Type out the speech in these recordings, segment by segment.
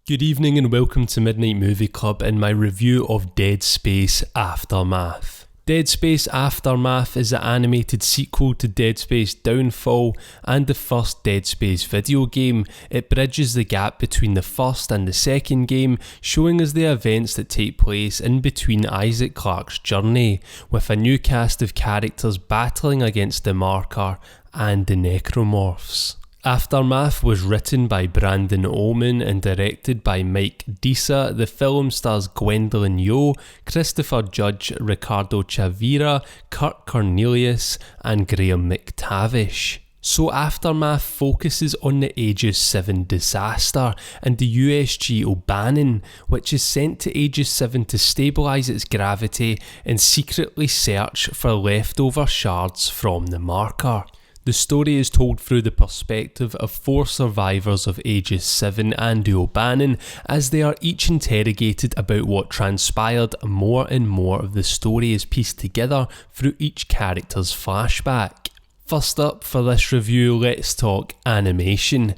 Good evening and welcome to Midnight Movie Club and my review of Dead Space Aftermath. Dead Space Aftermath is the animated sequel to Dead Space Downfall and the first Dead Space video game. It bridges the gap between the first and the second game, showing us the events that take place in between Isaac Clarke's journey, with a new cast of characters battling against the Marker and the Necromorphs. Aftermath was written by Brandon Ullman and directed by Mike Disa. The film stars Gwendolyn Yo, Christopher Judge, Ricardo Chavira, Kurt Cornelius and Graham McTavish. So Aftermath focuses on the Aegis 7 disaster and the USG O'Bannon, which is sent to Aegis 7 to stabilise its gravity and secretly search for leftover shards from the Marker. The story is told through the perspective of 4 survivors of Aegis 7 and the O'Bannon, as they are each interrogated about what transpired. More and more of the story is pieced together through each character's flashback. First up for this review, let's talk animation.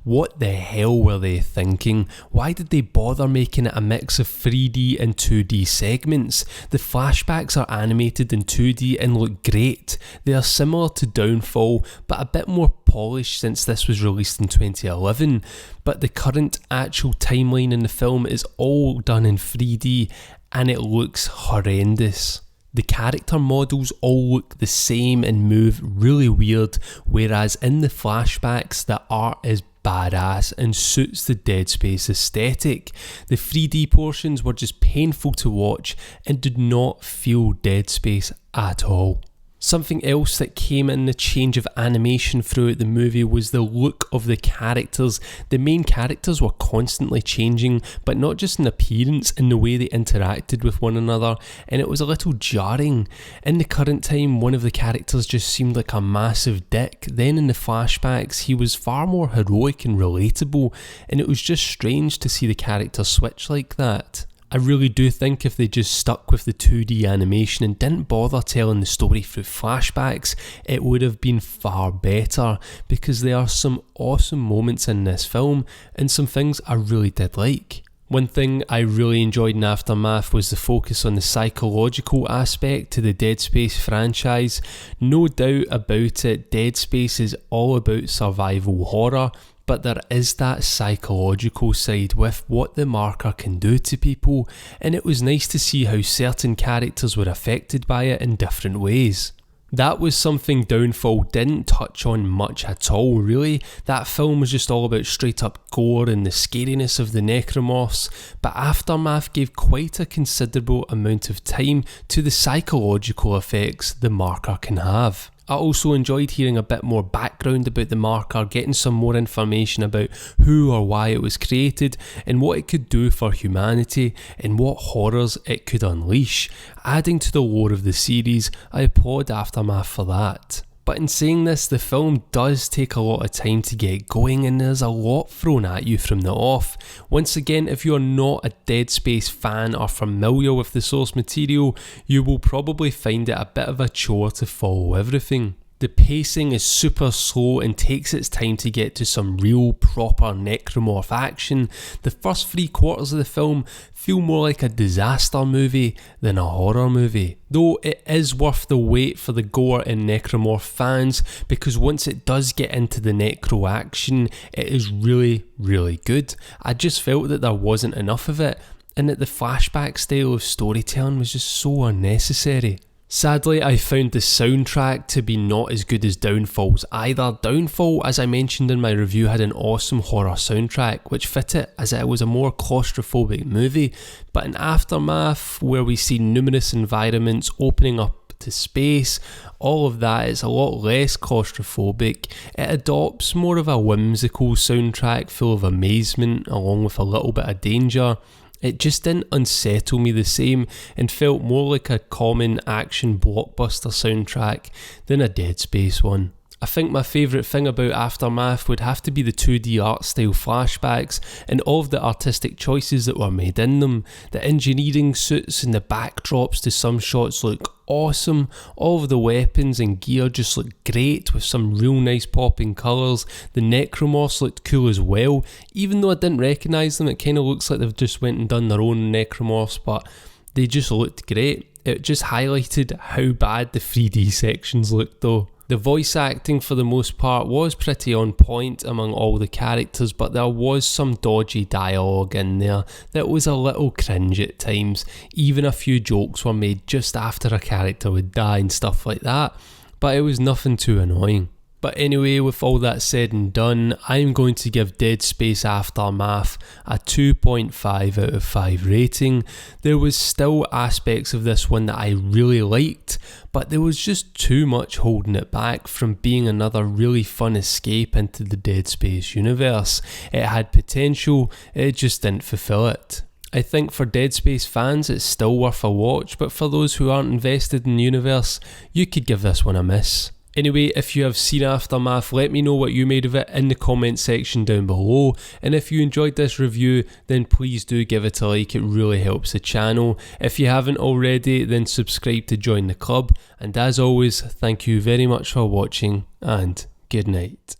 What the hell were they thinking? Why did they bother making it a mix of 3D and 2D segments? The flashbacks are animated in 2D and look great. They are similar to Downfall, but a bit more polished since this was released in 2011. But the current actual timeline in the film is all done in 3D and it looks horrendous. The character models all look the same and move really weird, whereas in the flashbacks the art is badass and suits the Dead Space aesthetic. The 3D portions were just painful to watch and did not feel Dead Space at all. Something else that came in the change of animation throughout the movie was the look of the characters. The main characters were constantly changing, but not just in appearance, in the way they interacted with one another, and it was a little jarring. In the current time, one of the characters just seemed like a massive dick. Then in the flashbacks, he was far more heroic and relatable, and it was just strange to see the character switch like that. I really do think if they just stuck with the 2D animation and didn't bother telling the story through flashbacks, it would have been far better, because there are some awesome moments in this film and some things I really did like. One thing I really enjoyed in Aftermath was the focus on the psychological aspect to the Dead Space franchise. No doubt about it, Dead Space is all about survival horror, but there is that psychological side with what the Marker can do to people, and it was nice to see how certain characters were affected by it in different ways. That was something Downfall didn't touch on much at all, really. That film was just all about straight up gore and the scariness of the Necromorphs, but Aftermath gave quite a considerable amount of time to the psychological effects the Marker can have. I also enjoyed hearing a bit more background about the Marker, getting some more information about who or why it was created and what it could do for humanity and what horrors it could unleash. Adding to the lore of the series, I applaud Aftermath for that. But in saying this, the film does take a lot of time to get going and there's a lot thrown at you from the off. Once again, if you're not a Dead Space fan or familiar with the source material, you will probably find it a bit of a chore to follow everything. The pacing is super slow and takes its time to get to some real proper necromorph action. The first 3/4 of the film feel more like a disaster movie than a horror movie. Though it is worth the wait for the gore and necromorph fans, because once it does get into the necro action, it is really, really good. I just felt that there wasn't enough of it, and that the flashback style of storytelling was just so unnecessary. Sadly, I found the soundtrack to be not as good as Downfall's either. Downfall, as I mentioned in my review, had an awesome horror soundtrack which fit it, as it was a more claustrophobic movie, but in Aftermath, where we see numerous environments opening up to space, all of that is a lot less claustrophobic. It adopts more of a whimsical soundtrack full of amazement along with a little bit of danger. It just didn't unsettle me the same and felt more like a common action blockbuster soundtrack than a Dead Space one. I think my favourite thing about Aftermath would have to be the 2D art style flashbacks and all of the artistic choices that were made in them. The engineering suits and the backdrops to some shots look awesome. All of the weapons and gear just look great with some real nice popping colours. The necromorphs looked cool as well. Even though I didn't recognise them, it kind of looks like they've just went and done their own necromorphs, but they just looked great. It just highlighted how bad the 3D sections looked though. The voice acting for the most part was pretty on point among all the characters, but there was some dodgy dialogue in there that was a little cringe at times. Even a few jokes were made just after a character would die and stuff like that, but it was nothing too annoying. But anyway, with all that said and done, I'm going to give Dead Space Aftermath a 2.5 out of 5 rating. There was still aspects of this one that I really liked, but there was just too much holding it back from being another really fun escape into the Dead Space universe. It had potential, it just didn't fulfill it. I think for Dead Space fans it's still worth a watch, but for those who aren't invested in the universe, you could give this one a miss. Anyway, if you have seen Aftermath, let me know what you made of it in the comment section down below, and if you enjoyed this review, then please do give it a like, it really helps the channel. If you haven't already, then subscribe to join the club, and as always, thank you very much for watching, and good night.